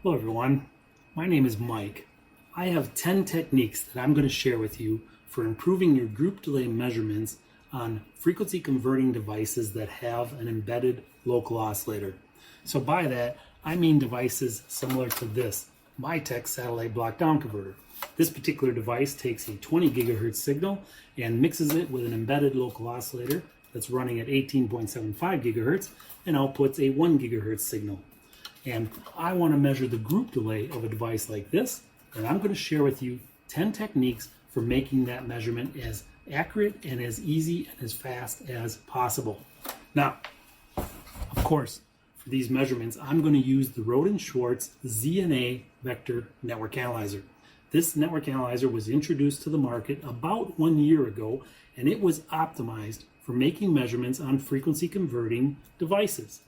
Hello everyone, my name is Mike. I have 10 techniques that I'm going to share with you for improving your group delay measurements on frequency converting devices that have an embedded local oscillator. So by that, I mean devices similar to this MyTech satellite block down converter. This particular device takes a 20 gigahertz signal and mixes it with an embedded local oscillator that's running at 18.75 gigahertz and outputs a 1 gigahertz signal. And I want to measure the group delay of a device like this, and I'm going to share with you 10 techniques for making that measurement as accurate and as easy and as fast as possible. Now, of course, for these measurements, I'm going to use the Rohde Schwarz ZNA Vector Network Analyzer. This network analyzer was introduced to the market about 1 year ago, and it was optimized for making measurements on frequency converting devices.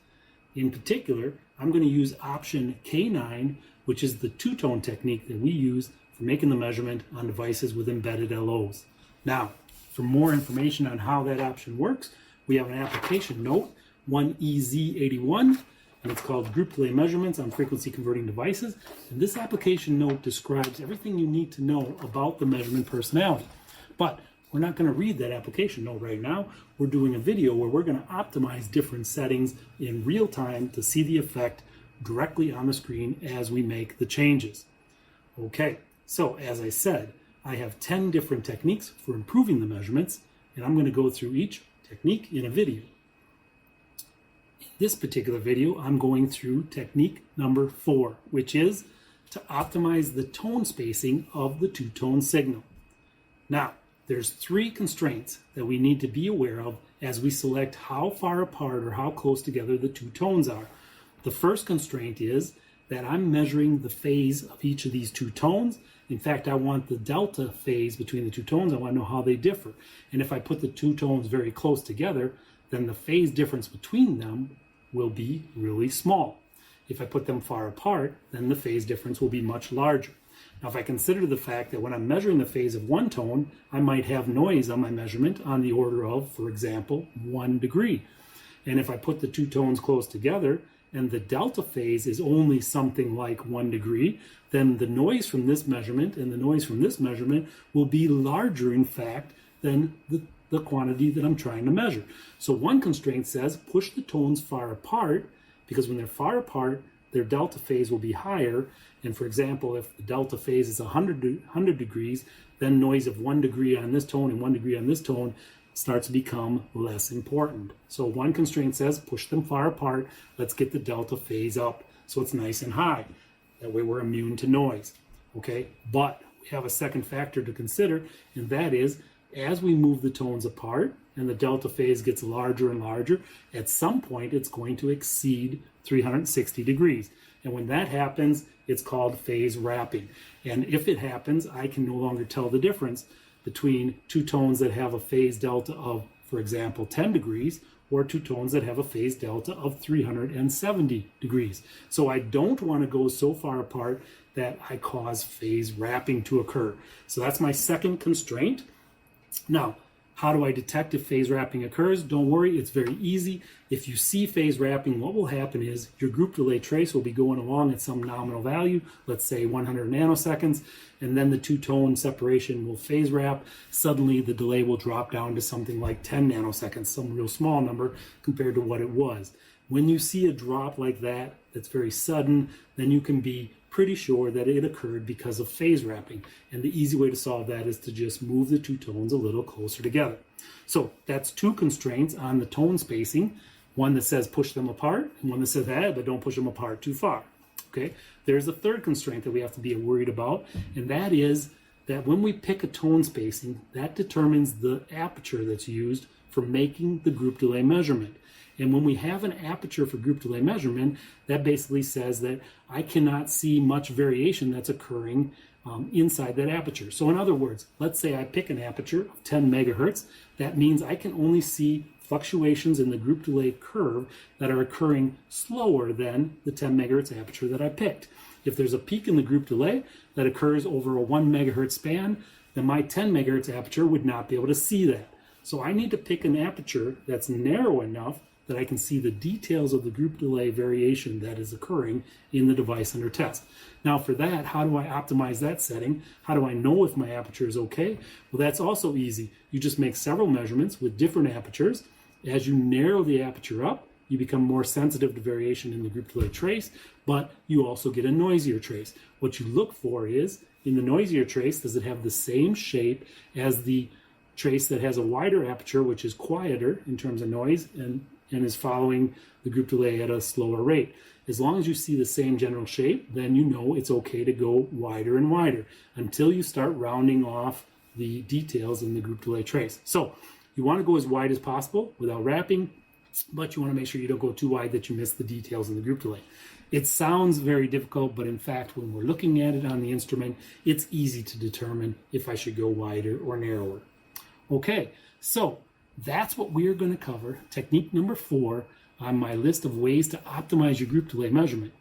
In particular, I'm going to use option K9, which is the two-tone technique that we use for making the measurement on devices with embedded LOs. Now, for more information on how that option works, we have an application note, 1EZ81, and it's called Group Delay Measurements on Frequency Converting Devices. And this application note describes everything you need to know about the measurement personality. But we're not going to read that application note right now. We're doing a video where we're going to optimize different settings in real time to see the effect directly on the screen as we make the changes. Okay, so as I said, I have 10 different techniques for improving the measurements, and I'm going to go through each technique in a video. In this particular video, I'm going through technique number 4, which is to optimize the tone spacing of the two-tone signal. Now, there's 3 constraints that we need to be aware of as we select how far apart or how close together the two tones are. The first constraint is that I'm measuring the phase of each of these two tones. In fact, I want the delta phase between the two tones. I want to know how they differ. And if I put the two tones very close together, then the phase difference between them will be really small. If I put them far apart, then the phase difference will be much larger. Now, if I consider the fact that when I'm measuring the phase of one tone, I might have noise on my measurement on the order of, for example, 1 degree. And if I put the two tones close together and the delta phase is only something like 1 degree, then the noise from this measurement and the noise from this measurement will be larger, in fact, than the quantity that I'm trying to measure. So one constraint says push the tones far apart, because when they're far apart, their delta phase will be higher. And for example, if the delta phase is 100 degrees, then noise of 1 degree on this tone and 1 degree on this tone starts to become less important. So one constraint says push them far apart. Let's get the delta phase up so it's nice and high. That way we're immune to noise. Okay, but we have a second factor to consider, and that is as we move the tones apart and the delta phase gets larger and larger, at some point it's going to exceed 360 degrees. And when that happens, it's called phase wrapping. And if it happens, I can no longer tell the difference between two tones that have a phase delta of, for example, 10 degrees, or two tones that have a phase delta of 370 degrees. So I don't want to go so far apart that I cause phase wrapping to occur. So that's my second constraint. Now, how do I detect if phase wrapping occurs? Don't worry, it's very easy. If you see phase wrapping, what will happen is your group delay trace will be going along at some nominal value, let's say 100 nanoseconds, and then the two-tone separation will phase wrap. Suddenly, the delay will drop down to something like 10 nanoseconds, some real small number compared to what it was. When you see a drop like that, that's very sudden, then you can be pretty sure that it occurred because of phase wrapping. And the easy way to solve that is to just move the two tones a little closer together. So that's 2 constraints on the tone spacing. One that says push them apart, and one that says, but don't push them apart too far. Okay. There's a third constraint that we have to be worried about, and that is that when we pick a tone spacing, that determines the aperture that's used for making the group delay measurement. And when we have an aperture for group delay measurement, that basically says that I cannot see much variation that's occurring inside that aperture. So in other words, let's say I pick an aperture of 10 megahertz. That means I can only see fluctuations in the group delay curve that are occurring slower than the 10 megahertz aperture that I picked. If there's a peak in the group delay that occurs over a 1 megahertz span, then my 10 megahertz aperture would not be able to see that. So I need to pick an aperture that's narrow enough that I can see the details of the group delay variation that is occurring in the device under test. Now for that, how do I optimize that setting? How do I know if my aperture is okay? Well, that's also easy. You just make several measurements with different apertures. As you narrow the aperture up, you become more sensitive to variation in the group delay trace, but you also get a noisier trace. What you look for is, in the noisier trace, does it have the same shape as the trace that has a wider aperture, which is quieter in terms of noise and is following the group delay at a slower rate? As long as you see the same general shape, then you know it's okay to go wider and wider until you start rounding off the details in the group delay trace. So you want to go as wide as possible without wrapping, but you want to make sure you don't go too wide that you miss the details in the group delay. It sounds very difficult, but in fact, when we're looking at it on the instrument, it's easy to determine if I should go wider or narrower. Okay, so that's what we're going to cover. Technique number 4 on my list of ways to optimize your group delay measurement.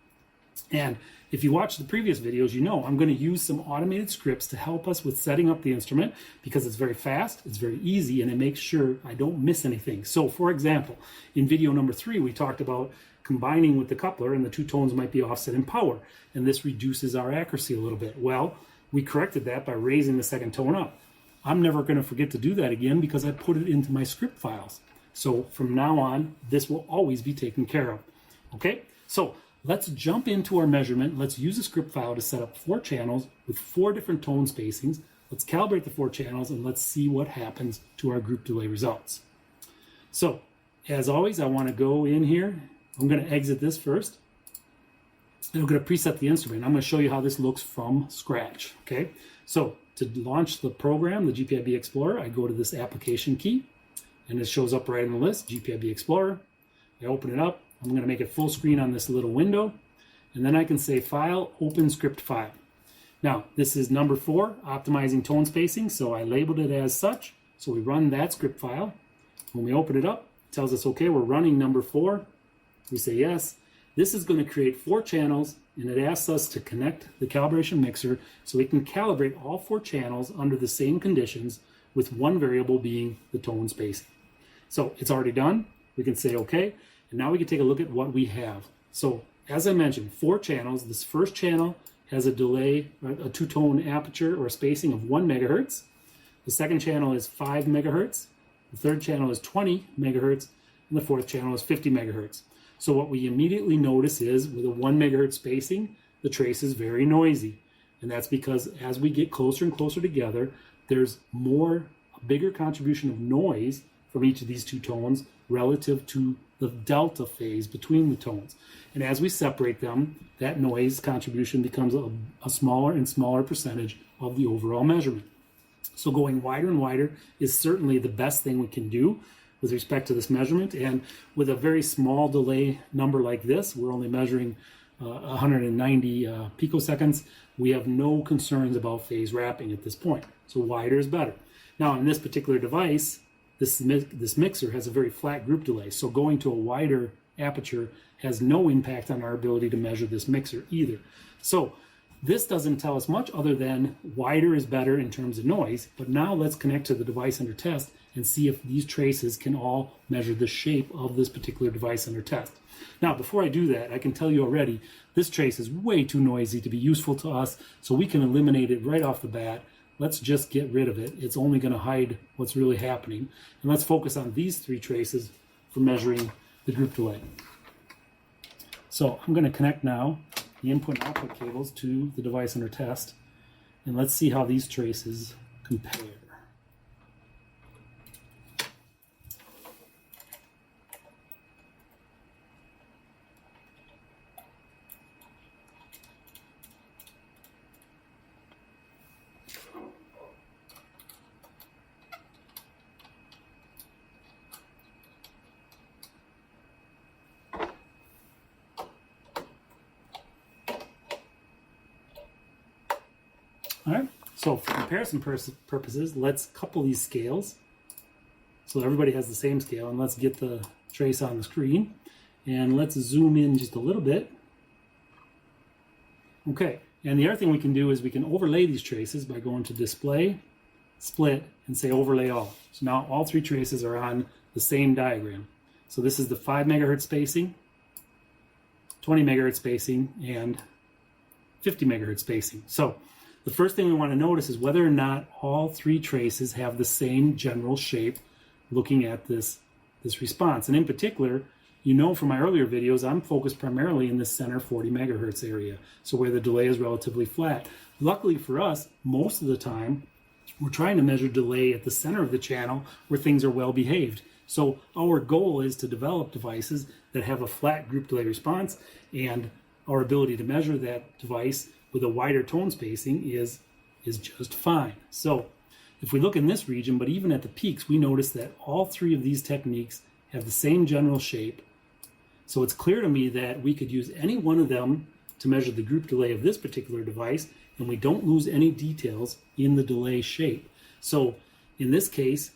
And if you watch the previous videos, you know I'm going to use some automated scripts to help us with setting up the instrument because it's very fast, it's very easy, and it makes sure I don't miss anything. So for example, in video number 3, we talked about combining with the coupler and the two tones might be offset in power, and this reduces our accuracy a little bit. Well, we corrected that by raising the second tone up. I'm never going to forget to do that again because I put it into my script files. So from now on, this will always be taken care of. Okay, so let's jump into our measurement. Let's use a script file to set up 4 channels with 4 different tone spacings. Let's calibrate the 4 channels and let's see what happens to our group delay results. So as always, I want to go in here. I'm going to exit this first. And I'm going to preset the instrument. I'm going to show you how this looks from scratch. Okay, so to launch the program, the GPIB Explorer, I go to this application key and it shows up right in the list, GPIB Explorer. I open it up. I'm going to make it full screen on this little window, and then I can say File, Open Script File. Now, this is number 4, optimizing tone spacing, so I labeled it as such. So we run that script file. When we open it up, it tells us, okay, we're running number 4. We say yes. This is going to create 4 channels, and it asks us to connect the calibration mixer so we can calibrate all 4 channels under the same conditions, with one variable being the tone spacing. So it's already done. We can say okay. And now we can take a look at what we have. So as I mentioned, 4 channels. This first channel has a delay, a 2-tone aperture or spacing of 1 megahertz. The second channel is 5 megahertz. The third channel is 20 megahertz. And the fourth channel is 50 megahertz. So what we immediately notice is with a 1 megahertz spacing, the trace is very noisy. And that's because as we get closer and closer together, there's a bigger contribution of noise from each of these 2 tones relative to the delta phase between the tones. And as we separate them, that noise contribution becomes a smaller and smaller percentage of the overall measurement. So going wider and wider is certainly the best thing we can do with respect to this measurement. And with a very small delay number like this, we're only measuring 190 picoseconds, we have no concerns about phase wrapping at this point. So wider is better. Now in this particular device, this mixer has a very flat group delay, so going to a wider aperture has no impact on our ability to measure this mixer either. So this doesn't tell us much other than wider is better in terms of noise, but now let's connect to the device under test and see if these traces can all measure the shape of this particular device under test. Now, before I do that, I can tell you already, this trace is way too noisy to be useful to us, so we can eliminate it right off the bat. Let's just get rid of it. It's only going to hide what's really happening. And let's focus on these 3 traces for measuring the group delay. So I'm going to connect now the input and output cables to the device under test, and let's see how these traces compare. All right, so for comparison purposes, let's couple these scales so everybody has the same scale, and let's get the trace on the screen, and let's zoom in just a little bit. Okay, and the other thing we can do is we can overlay these traces by going to Display, Split, and say Overlay All. So now all 3 traces are on the same diagram. So this is the 5 megahertz spacing, 20 megahertz spacing, and 50 megahertz spacing. So the first thing we want to notice is whether or not all three traces have the same general shape looking at this response. And in particular, you know from my earlier videos, I'm focused primarily in the center 40 megahertz area, so where the delay is relatively flat. Luckily for us, most of the time, we're trying to measure delay at the center of the channel where things are well behaved. So our goal is to develop devices that have a flat group delay response, and our ability to measure that device with a wider tone spacing is just fine. So if we look in this region, but even at the peaks, we notice that all three of these techniques have the same general shape. So it's clear to me that we could use any one of them to measure the group delay of this particular device, and we don't lose any details in the delay shape. So in this case,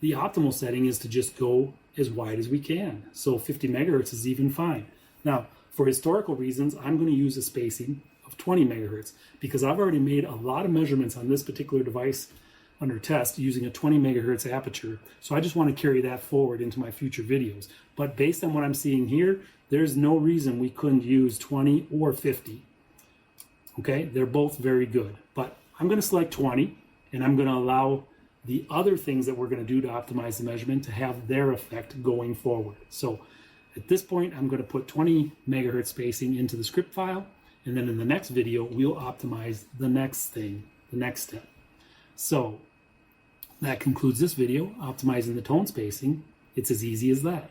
the optimal setting is to just go as wide as we can. So 50 megahertz is even fine. Now, for historical reasons, I'm going to use a spacing of 20 megahertz because I've already made a lot of measurements on this particular device under test using a 20 megahertz aperture. So I just want to carry that forward into my future videos. But based on what I'm seeing here, there's no reason we couldn't use 20 or 50. Okay, they're both very good. But I'm going to select 20, and I'm going to allow the other things that we're going to do to optimize the measurement to have their effect going forward. So at this point, I'm going to put 20 megahertz spacing into the script file, and then in the next video, we'll optimize the next thing, the next step. So that concludes this video, optimizing the tone spacing. It's as easy as that.